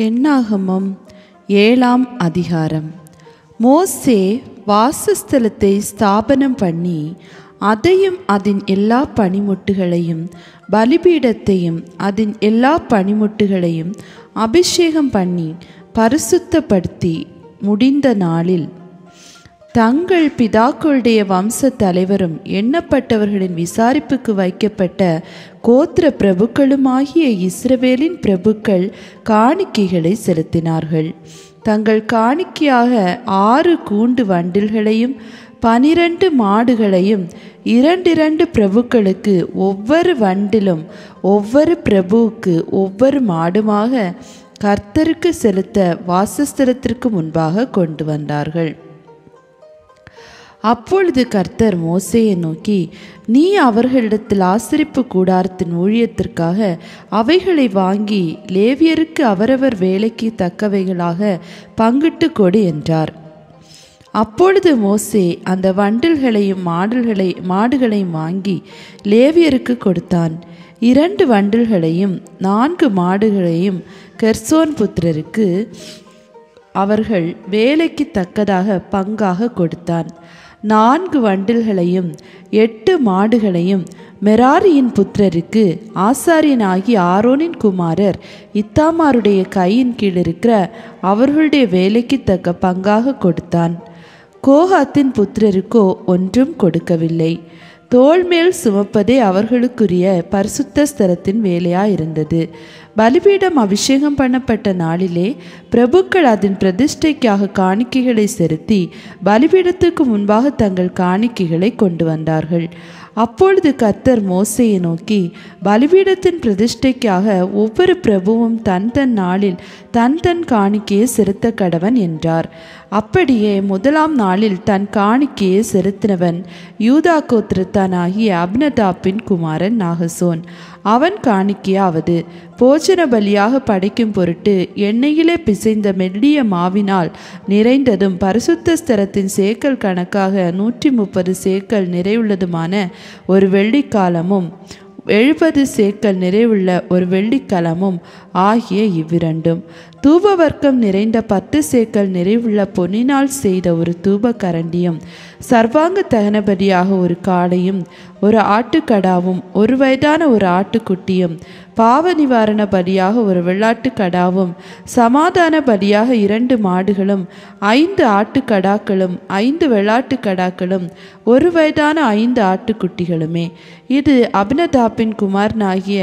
என்னாகமம் 7ஆம் அதிகாரம். மோசே வாசஸ்தலத்தை ஸ்தாபனம் பண்ணி அதையும் அதன் எல்லா பணிமுட்டுகளையும் பலிபீடத்தையும் அதன் எல்லா பணிமுட்டுகளையும் அபிஷேகம் பண்ணி பரிசுத்தப்படுத்தி முடிந்த நாளில் தங்கள் பிதாக்களுடைய வம்ச தலைவரும் எண்ணப்பட்டவர்களின் விசாரிப்புக்கு வைக்கப்பட்ட கோத்திர பிரபுக்களுமாகிய இஸ்ரவேலின் பிரபுக்கள் காணிக்கைகளை செலுத்தினார்கள். தங்கள் காணிக்கையாக 6 கூண்டு வண்டில்களையும் 12 மாடுகளையும் 2 பிரபுக்களுக்கு ஒவ்வொரு வண்டிலும் ஒவ்வொரு பிரபுவுக்கு ஒவ்வொரு மாடுமாக கர்த்தருக்கு செலுத்த வாசஸ்தலத்திற்கு முன்பாக கொண்டு வந்தார்கள். அப்பொழுது கர்த்தர் மோசேயை நோக்கி, நீ அவர்களிடத்தில் ஆசரிப்பு கூடாரத்தின் ஊழியத்திற்காக அவைகளை வாங்கி லேவியருக்கு அவரவர் வேலைக்கு தக்கவைகளாக பங்கிட்டு கொடு என்றார். அப்பொழுது மோசே அந்த வண்டில்களையும் மாடுகளையும் வாங்கி லேவியருக்கு கொடுத்தான். 2 வண்டில்களையும் 4 மாடுகளையும் கெர்சோன் புத்திரருக்கு அவர்கள் வேலைக்கு தக்கதாக பங்காக கொடுத்தான். 4 வண்டில்களையும் 8 மாடுகளையும் மெராரியின் புத்திரருக்கு ஆசாரியனாகி ஆரோனின் குமாரர் இத்தாமாருடைய கையின் கீழ் இருக்கிற அவர்களுடைய வேலைக்கு தக்க பங்காக கொடுத்தான். கோகாத்தின் புத்திரருக்கோ ஒன்றும் கொடுக்கவில்லை. தோள் மேல் சுமப்பதே அவர்களுக்குரிய பரிசுத்த ஸ்தலத்தின் வேலையாயிருந்தது. பலிபீடம் அபிஷேகம் பண்ணப்பட்ட நாளிலே பிரபுக்கள் அதன் பிரதிஷ்டைக்காக காணிக்கைகளை செலுத்தி பலிபீடத்துக்கு முன்பாக தங்கள் காணிக்கைகளை கொண்டு வந்தார்கள். அப்பொழுது கர்த்தர் மோசேயை நோக்கி, பலிபீடத்தின் பிரதிஷ்டைக்காக ஒவ்வொரு பிரபுவும் தன் நாளில் தன் காணிக்கையை செலுத்த கடவன் என்றார். அப்படியே 1ஆம் நாளில் தன் காணிக்கையை செலுத்தினவன் யூதா கோத்திரத்தானாகிய அப்னதாப்பின் குமாரன் நாகசோன். அவன் காணிக்கையாவது, போஜன பலியாக படைக்கும் பொருட்டு எண்ணெயிலே பிசைந்த மெல்லிய மாவினால் நிறைந்ததும் பரிசுத்த ஸ்தலத்தின் சேக்கல் கணக்காக 130 சேக்கல் நிறைவுள்ளதுமான ஒரு வெள்ளிக்காலமும் 70 சேக்கல் நிறைவுள்ள ஒரு வெள்ளிக்கலமும் ஆகிய இவ்விரண்டும். தூபவர்க்கம் நிறைந்த 10 சேக்கல் நிறைவுள்ள பொன்னினால் செய்த ஒரு தூப கரண்டியும், சர்வாங்க தகனபலியாக ஒரு காளையும் ஒரு ஆட்டுக்கடாவும் 1 வயதான ஒரு ஆட்டுக்குட்டியும், பாவ நிவாரண பலியாக ஒரு வெள்ளாட்டுக்கடாவும், சமாதான பலியாக 2 மாடுகளும் 5 ஆட்டுக்கடாக்களும் 5 வெள்ளாட்டுக்கடாக்களும் 1 வயதான 5 ஆட்டுக்குட்டிகளுமே. இது அபினதாப்பின் குமாரனாகிய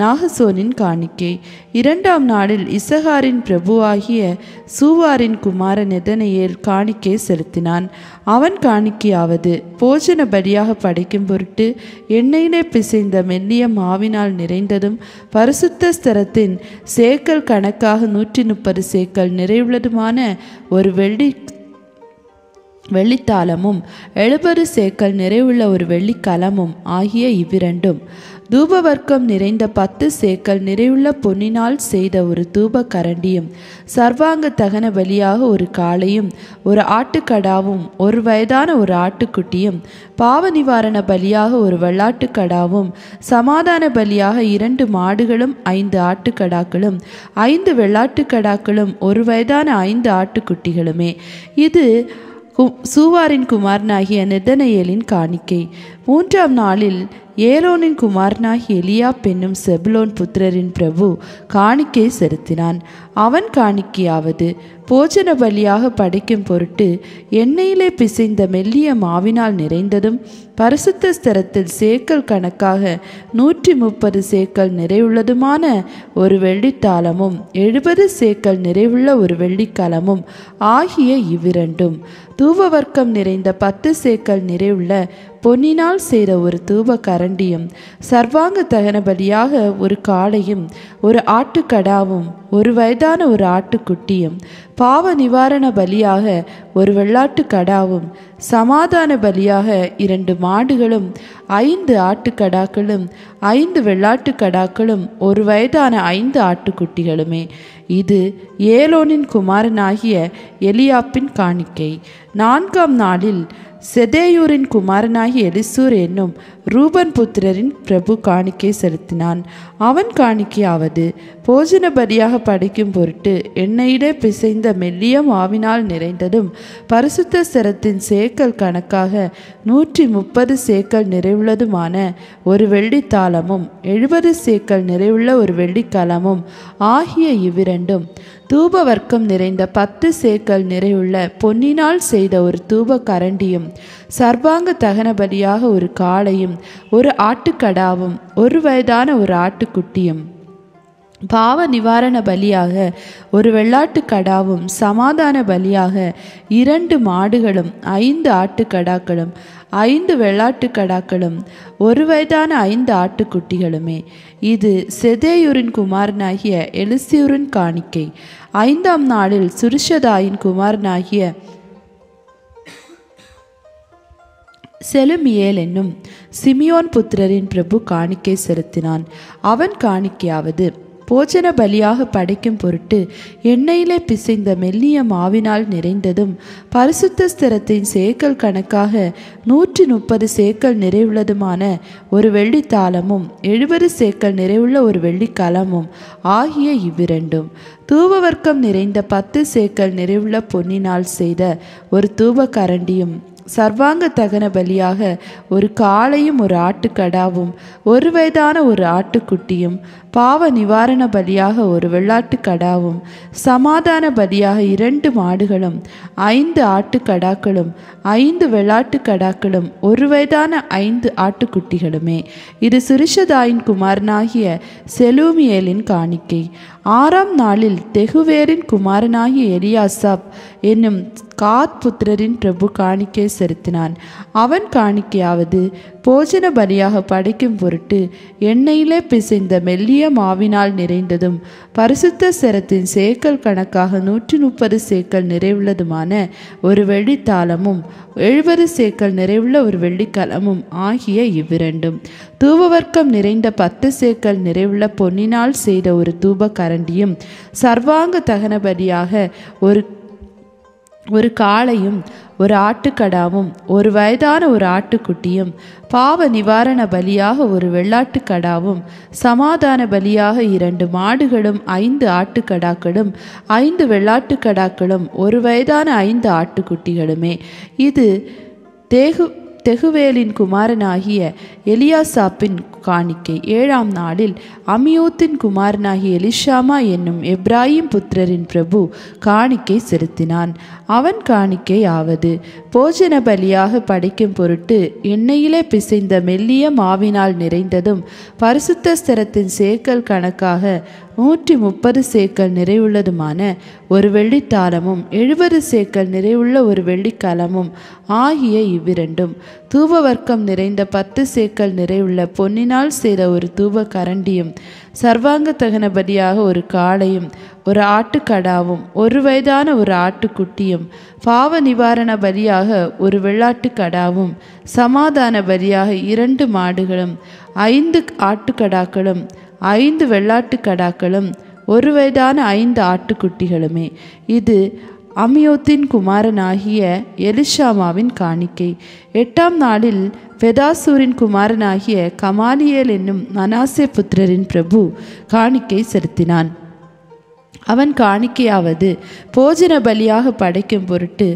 நாகசோனின் காணிக்கை. 2ஆம் நாளில் இசகாரின் பிரபுவாகிய சூவாரின் குமாரன் எதனையேல் காணிக்கை செலுத்தினான். அவன் காணிக்கையாவது, போஜன பலியாக படைக்கும் பொருட்டு எண்ணெயிலே பிசைந்த மெல்லிய மாவினால் நிறைந்ததும் பரிசுத்த ஸ்தலத்தின் சேக்கல் கணக்காக 130 சேக்கல் நிறைவுள்ளதுமான ஒரு வெள்ளித்தாளமும் 70 சேக்கல் நிறைவுள்ள ஒரு வெள்ளிக்கலமும் ஆகிய இவ்விரண்டும். தூபவர்க்கம் நிறைந்த 10 சேக்கல் நிறைவுள்ள பொன்னினால் செய்த ஒரு தூப கரண்டியும், சர்வாங்க தகன பலியாக ஒரு காளையும் ஒரு ஆட்டுக்கடாவும் 1 வயதான ஒரு ஆட்டுக்குட்டியும், பாவ நிவாரண பலியாக ஒரு வெள்ளாட்டுக்கடாவும், சமாதான பலியாக 2 மாடுகளும் 5 ஆட்டுக்கடாக்களும் 5 வெள்ளாட்டுக்கடாக்களும் 1 வயதான 5 ஆட்டுக்குட்டிகளுமே. இது சூவாரின் குமாரனாகிய நெதனெயேலின் காணிக்கை. 3ஆம் நாளில் ஏலோனின் குமாரனாகிய எலியாப் என்னும் செபுலோன் புத்திரரின் பிரபு காணிக்கை செலுத்தினான். அவன் காணிக்கையாவது, போஜன பலியாக படைக்கும் பொருட்டு எண்ணெயிலே பிசைந்த மெல்லிய மாவினால் நிறைந்ததும் பரிசுத்த ஸ்தலத்தில் சேக்கல் கணக்காக 130 சேக்கல் நிறைவுள்ளதுமான ஒரு வெள்ளித்தாளமும் 70 சேக்கல் நிறைவுள்ள ஒரு வெள்ளிக்கலமும் ஆகிய இவ்விரண்டும். தூபவர்க்கம் நிறைந்த 10 சேக்கல் நிறைவுள்ள பொன்னினால் செய்த ஒரு தூப கரண்டியும், சர்வாங்க தகன பலியாக ஒரு காளையும் ஒரு ஆட்டுக்கடாவும் 1 வயதான ஒரு ஆட்டுக்குட்டியும், பாவ நிவாரண பலியாக ஒரு வெள்ளாட்டுக்கடாவும், சமாதான பலியாக 2 மாடுகளும் 5 ஆட்டுக்கடாக்களும் 5 வெள்ளாட்டுக்கடாக்களும் 1 வயதான 5 ஆட்டுக்குட்டிகளுமே. இது ஏலோனின் குமாரனாகிய எலியாப்பின் காணிக்கை. 4ஆம் நாளில் செதேயூரின் குமாரனாகிய எலிசூர் என்னும் ரூபன் புத்திரரின் பிரபு காணிக்கை செலுத்தினான். அவன் காணிக்கையாவது, போஜன பலியாக படைக்கும் பொருட்டு எண்ணெயிலே பிசைந்த மெல்லிய மாவினால் நிறைந்ததும் பரிசுத்த ஸ்தலத்தின் சேக்கல் கணக்காக 130 சேக்கல் நிறைவுள்ளதுமான ஒரு வெள்ளித்தாளமும் 70 சேக்கல் நிறைவுள்ள ஒரு வெள்ளிக்கலமும் ஆகிய இவ்விரண்டும், தூப வர்க்கம் நிறைந்த 10 சேக்கல் நிறைவுள்ள பொன்னினால் செய்த ஒரு தூப கரண்டியும், சர்வாங்க தகன பலியாக ஒரு காளையும் ஒரு ஆட்டுக்கடாவும் ஒரு வயதான ஒரு ஆட்டுக்குட்டியும், பாவ நிவாரண பலியாக ஒரு வெள்ளாட்டுக்கடாவும், சமாதான பலியாக 2 மாடுகளும் 5 ஆட்டுக்கடாக்களும் 5 வெள்ளாட்டுக்கடாக்களும் ஒரு வயதான 5 ஆட்டுக்குட்டிகளுமே. இது செதேயூரின் குமாரனாகிய எலிசியூரின் காணிக்கை. 5ஆம் நாளில் சுரிஷதாயின் குமாரனாகிய செலுமியேல் என்னும் சிமியோன் புத்திரரின் பிரபு காணிக்கை செலுத்தினான். அவன் காணிக்கையாவது, போஜன பலியாக படைக்கும் பொருட்டு எண்ணெயிலே பிசைந்த மெல்லிய மாவினால் நிறைந்ததும் பரிசுத்த ஸ்தலத்தின் சேக்கல் கணக்காக 130 சேக்கல் நிறைவுள்ளதுமான ஒரு வெள்ளித்தாளமும் 70 சேக்கல் நிறைவுள்ள ஒரு வெள்ளிக்கலமும் ஆகிய இவ்விரண்டும், தூபவர்க்கம் நிறைந்த 10 சேக்கல் நிறைவுள்ள பொன்னினால் செய்த ஒரு தூப கரண்டியும், சர்வாங்க தகன பலியாக ஒரு காளையும் ஒரு ஆட்டுக்கடாவும் ஒரு வயதான ஒரு ஆட்டுக்குட்டியும், பாவ நிவாரண பலியாக ஒரு வெள்ளாட்டுக்கடாவும், சமாதான பலியாக 2 மாடுகளும் 5 ஆட்டுக்கடாக்களும் 5 வெள்ளாட்டுக்கடாக்களும் ஒரு வயதான 5 ஆட்டுக்குட்டிகளுமே. இது சுரிஷதாயின் குமாரனாகிய செலூமியேலின் காணிக்கை. 6ஆம் நாளில் தெகுவேரின் குமாரனாகிய எலியாசாப் என்னும் காத் புத்திரரின் பிரபு காணிக்கை செலுத்தினான். அவன் காணிக்கையாவது, போஜன பலியாக படைக்கும் பொருட்டு எண்ணெயிலே பிசைந்த மெல்லிய மாவினால் நிறைந்ததும் பரிசுத்த ஸ்தலத்தின் சேக்கல் கணக்காக 130 சேக்கல் நிறைவுள்ளதுமான ஒரு வெள்ளித்தாளமும் 70 சேக்கல் நிறைவுள்ள ஒரு வெள்ளிக்கலமும் ஆகிய இவ்விரண்டும், தூபவர்க்கம் நிறைந்த 10 சேக்கல் நிறைவுள்ள பொன்னினால் செய்த ஒரு தூப கரண்டியும், சர்வாங்க தகன பலியாக ஒரு காளையும் ஒரு ஆட்டுக்கடாவும் ஒரு வயதான ஒரு ஆட்டுக்குட்டியும், பாவ நிவாரண பலியாக ஒரு வெள்ளாட்டுக்கடாவும், சமாதான பலியாக 2 மாடுகளும் 5 ஆட்டுக்கடாக்களும் 5 வெள்ளாட்டுக்கடாக்களும் ஒரு வயதான 5 ஆட்டுக்குட்டிகளுமே. இது தெகுவேலின் குமாரனாகிய எலியாசாப்பின் காணிக்கை. 7ஆம் நாளில் அமியூத்தின் குமாரனாகிய எலிஷாமா என்னும் எப்ராயிம் புத்திரரின் பிரபு காணிக்கை செலுத்தினான். அவன் காணிக்கையாவது, போஜன பலியாக படைக்கும் பொருட்டு எண்ணெயிலே பிசைந்த மெல்லிய மாவினால் நிறைந்ததும் பரிசுத்த ஸ்தலத்தின் சேக்கல் கணக்காக 130 சேக்கல் நிறைவுள்ளதுமான ஒரு வெள்ளித்தாளமும் 70 சேக்கல் நிறைவுள்ள ஒரு வெள்ளிக்கலமும் ஆகிய இவ்விரண்டும், தூபவர்க்கம் நிறைந்த 10 சேக்கல் நிறைவுள்ள பொன்னினால் செய்த ஒரு தூப கரண்டியும், சர்வாங்க தகன பலியாக ஒரு காளையும் ஒரு ஆட்டுக்கடாவும் ஒரு வயதான ஒரு ஆட்டுக்குட்டியும், பாவ நிவாரண பலியாக ஒரு வெள்ளாட்டுக்கடாவும், சமாதான பலியாக 2 மாடுகளும் 5 ஆட்டுக்கடாக்களும் 5 வெள்ளாட்டுக்கடாக்களும் ஒரு வயதான 5 ஆட்டுக்குட்டிகளுமே. இது அமியோத்தின் குமாரனாகிய எலிஷாமாவின் காணிக்கை. 8ஆம் நாளில் பெதாசூரின் குமாரனாகிய கமாலியேல் என்னும் மனாசே புத்திரரின் பிரபு காணிக்கை செலுத்தினான். அவன் காணிக்கையாவது, போஜன பலியாக படைக்கும் பொருட்டு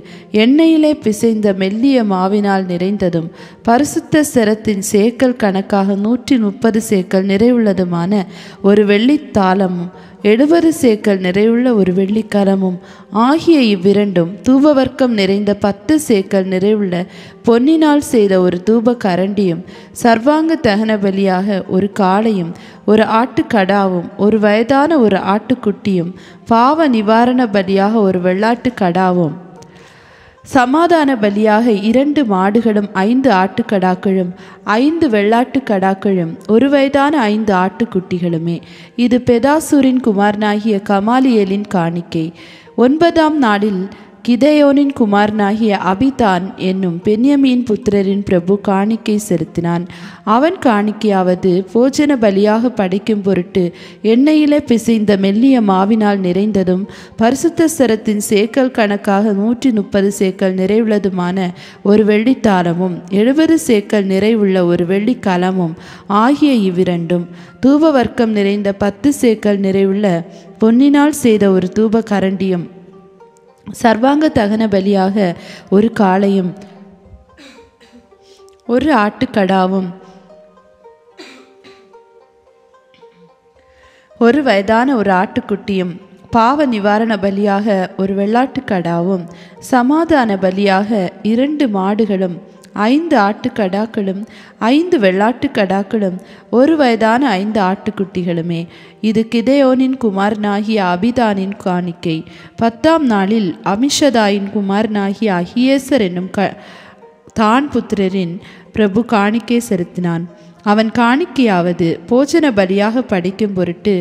எண்ணெயிலே பிசைந்த மெல்லிய மாவினால் நிறைந்ததும் பரிசுத்த ஸ்தலத்தின் சேக்கல் கணக்காக 130 சேக்கல் நிறைவுள்ளதுமான ஒரு வெள்ளித்தாளமும் 70 சேக்கல் நிறைவுள்ள ஒரு வெள்ளிக்கலமும் ஆகிய இவ்விரண்டும், தூபவர்க்கம் நிறைந்த 10 சேக்கல் நிறைவுள்ள பொன்னினால் செய்த ஒரு தூப கரண்டியும், சர்வாங்க தகன பலியாக ஒரு காளையும் ஒரு ஆட்டுக்கடாவும் ஒரு வயதான ஒரு ஆட்டுக்குட்டியும், பாவ நிவாரண பலியாக ஒரு வெள்ளாட்டுக்கடாவும், சமாதான பலியாக 2 மாடுகளும் 5 ஆட்டுக்கடாக்களும் 5 வெள்ளாட்டுக்கடாக்களும் ஒரு வயதான 5 ஆட்டுக்குட்டிகளுமே. இது பெதாசூரின் குமாரனாகிய கமாலியேலின் காணிக்கை. 9ஆம் நாளில் கிதெயோனின் குமாரனாகிய அபிதான் என்னும் பென்யமீன் புத்திரரின் பிரபு காணிக்கை செலுத்தினான். அவன் காணிக்கையாவது போஜன பலியாக படைக்கும் பொருட்டு எண்ணெயிலே பிசைந்த மெல்லிய மாவினால் நிறைந்ததும் பரிசுத்த ஸ்தலத்தின் சேக்கல் கணக்காக 130 சேக்கல் நிறைவுள்ளதுமான ஒரு வெள்ளித்தாலமும் 70 சேக்கல் நிறைவுள்ள ஒரு வெள்ளி கலமும் ஆகிய இவ்விரண்டும், தூப வர்க்கம் நிறைந்த 10 சேக்கல் நிறைவுள்ள பொன்னினால் செய்த ஒரு தூப கரண்டியும், சர்வாங்க தகன பலியாக ஒரு காளையும் ஒரு ஆட்டுக்கடாவும் ஒரு வயதான ஒரு ஆட்டுக்குட்டியும், பாவ நிவாரண பலியாக ஒரு வெள்ளாட்டுக்கடாவும், சமாதான பலியாக 2 மாடுகளும் 5 ஆட்டுக்கடாக்களும் 5 வெள்ளாட்டுக்கடாக்களும் ஒரு வயதான 5 ஆட்டுக்குட்டிகளுமே. இது கிதெயோனின் குமாரனாகிய அபிதானின் காணிக்கை. 10ஆம் நாளில் அமிஷதாயின் குமாரனாகிய அகியேசர் என்னும் தான் புத்திரரின் பிரபு காணிக்கை செலுத்தினான். அவன் காணிக்கையாவது போஜன பலியாக படைக்கும் பொருட்டு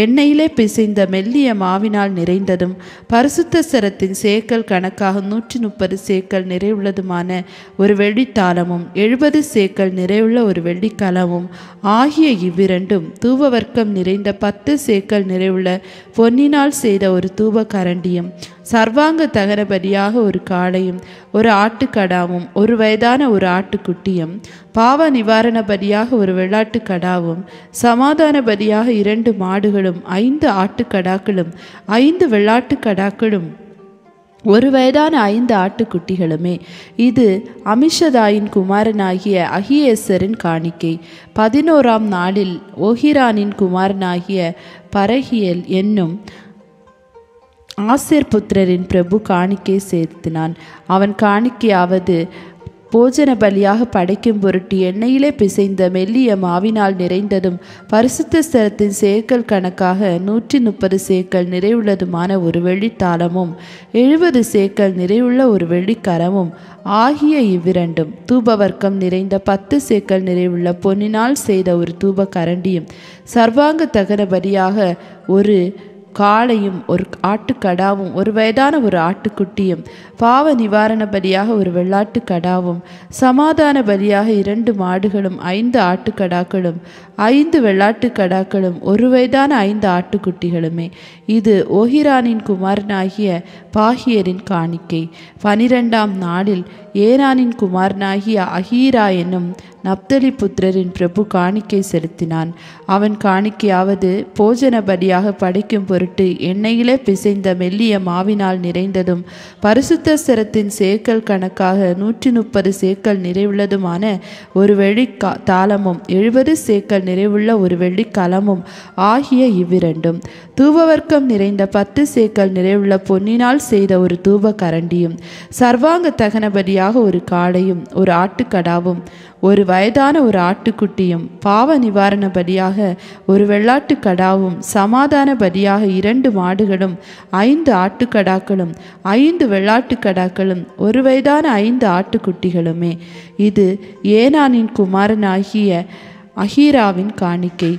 எண்ணெயிலே பிசைந்த மெல்லிய மாவினால் நிறைந்ததும் பரிசுத்த ஸ்தலத்தின் சேக்கல் கணக்காக 130 சேக்கல் நிறைவுள்ளதுமான ஒரு வெள்ளித்தாலமும் 70 சேக்கல் நிறைவுள்ள ஒரு வெள்ளிக்கலமும் ஆகிய இவ்விரண்டும், தூப வர்க்கம் நிறைந்த 10 சேக்கல் நிறைவுள்ள பொன்னினால் செய்த ஒரு தூப கரண்டியும், சர்வாங்க தகன பலியாக ஒரு காளையும் ஒரு ஆட்டுக்கடாவும் ஒரு வயதான ஒரு ஆட்டுக்குட்டியும், பாவ நிவாரண பலியாக ஒரு வெள்ளாட்டுக்கடாவும், சமாதான பலியாக 2 மாடுகளும் 5 ஆட்டுக்கடாக்களும் 5 வெள்ளாட்டுக்கடாக்களும் ஒரு வயதான 5 ஆட்டுக்குட்டிகளுமே. இது அமிஷதாயின் குமாரனாகிய அகியேசரின் காணிக்கை. 11ஆம் நாளில் ஓஹிரானின் குமாரனாகிய பரகியேல் என்னும் ஆசேர் புத்திரரின் பிரபு காணிக்கை செலுத்தினான். அவன் காணிக்கையாவது போஜன பலியாக படைக்கும் பொருட்டு எண்ணெயிலே பிசைந்த மெல்லிய மாவினால் நிறைந்ததும் பரிசுத்த ஸ்தலத்தின் சேக்கல் கணக்காக 130 சேக்கல் நிறைவுள்ளதுமான ஒரு வெள்ளித்தாலமும் 70 சேக்கல் நிறைவுள்ள ஒரு வெள்ளிக்கரமும் ஆகிய இவ்விரண்டும், தூப வர்க்கம் நிறைந்த 10 சேக்கல் நிறைவுள்ள பொன்னினால் செய்த ஒரு தூப கரண்டியும், சர்வாங்க தகன பலியாக ஒரு காளையும் ஒரு ஆட்டுக்கடாவும் ஒரு வயதான ஒரு ஆட்டுக்குட்டியும், பாவ நிவாரண பலியாக ஒரு வெள்ளாட்டுக்கடாவும், சமாதான பலியாக 2 மாடுகளும் 5 ஆட்டுக்கடாக்களும் 5 வெள்ளாட்டுக்கடாக்களும் ஒரு வயதான 5 ஆட்டுக்குட்டிகளுமே. இது ஓஹிரானின் குமாரனாகிய பாகியரின் காணிக்கை. 12ஆம் நாளில் ஏனானின் குமாரனாகிய அகீரா என்னும் நப்தலி புத்திரரின் பிரபு காணிக்கை செலுத்தினான். அவன் காணிக்கையாவது போஜன பலியாக படைக்கும் பொருட்டு எண்ணெயிலே பிசைந்த மெல்லிய மாவினால் நிறைந்ததும் பரிசுத்த ஸ்தலத்தின் சேக்கல் கணக்காக 130 சேக்கல் நிறைவுள்ளதுமான ஒரு வெள்ளி தாளமும் 70 சேக்கல் நிறைவுள்ள ஒரு வெள்ளி கலமும் ஆகிய இவ்விரண்டும், தூபவர்க்கம் நிறைந்த 10 சேக்கல் நிறைவுள்ள பொன்னினால் செய்த ஒரு தூப கரண்டியும், சர்வாங்க தகன பலியாக ஒரு காளையும் ஒரு ஆட்டுக்கடாவும் ஒரு வயதான ஒரு ஆட்டுக்குட்டியும், பாவ நிவாரண பலியாக ஒரு வெள்ளாட்டுக்கடாவும், சமாதான பலியாக 2 மாடுகளும் 5 ஆட்டுக்கடாக்களும் 5 வெள்ளாட்டுக்கடாக்களும் ஒரு வயதான 5 ஆட்டுக்குட்டிகளுமே. இது ஏனானின் குமாரனாகிய அகீராவின் காணிக்கை.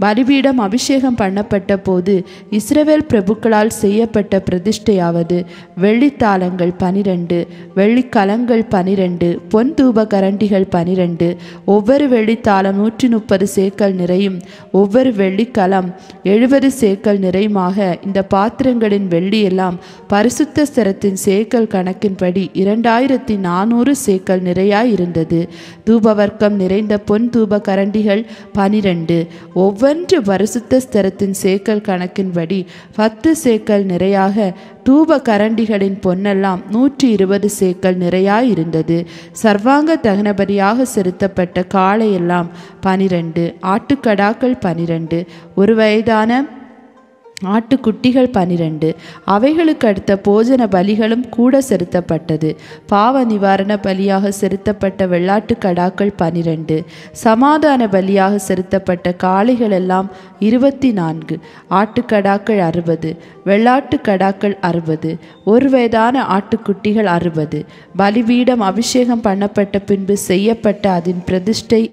பலிபீடம் அபிஷேகம் பண்ணப்பட்ட போது இஸ்ரவேல் பிரபுக்களால் செய்யப்பட்ட பிரதிஷ்டையாவது வெள்ளித்தாளங்கள் 12, வெள்ளிக்கலங்கள் 12, பொன் தூப கரண்டிகள் 12, ஒவ்வொரு வெள்ளித்தாளம் 130 சேக்கல் நிறையும் ஒவ்வொரு வெள்ளிக்கலம் 70 சேக்கல் நிறையுமாக இந்த பாத்திரங்களின் வெள்ளியெல்லாம் பரிசுத்த ஸ்தலத்தின் சேக்கல் கணக்கின்படி 2400 சேக்கல் நிறையாய் இருந்தது. தூபவர்க்கம் நிறைந்த பொன் தூப கரண்டிகள் 12, ஒவ்வொன்று பரிசுத்த ஸ்தலத்தின் சேக்கல் கணக்கின்படி 10 சேக்கல் நிறையாக, தூப கரண்டிகளின் பொன்னெல்லாம் 120 சேக்கல் நிறையாயிருந்தது. சர்வாங்க தகனபலியாக செலுத்தப்பட்ட காளையெல்லாம் 12, ஆட்டுக்கடாக்கள் 12, ஒரு வயதான ஆட்டுக்குட்டிகள் 12, அவைகளுக்கு அடுத்த போஜன பலிகளும் கூட செலுத்தப்பட்டது. பாவ நிவாரண பலியாக செலுத்தப்பட்ட வெள்ளாட்டு கடாக்கள் 12, சமாதான பலியாக செலுத்தப்பட்ட காளைகள் எல்லாம் 24, ஆட்டுக்கடாக்கள் 60, வெள்ளாட்டு கடாக்கள் 60, ஒரு வயதான ஆட்டுக்குட்டிகள் 60. பலிபீடம் அபிஷேகம் பண்ணப்பட்ட பின்பு செய்யப்பட்ட அதன் பிரதிஷ்டை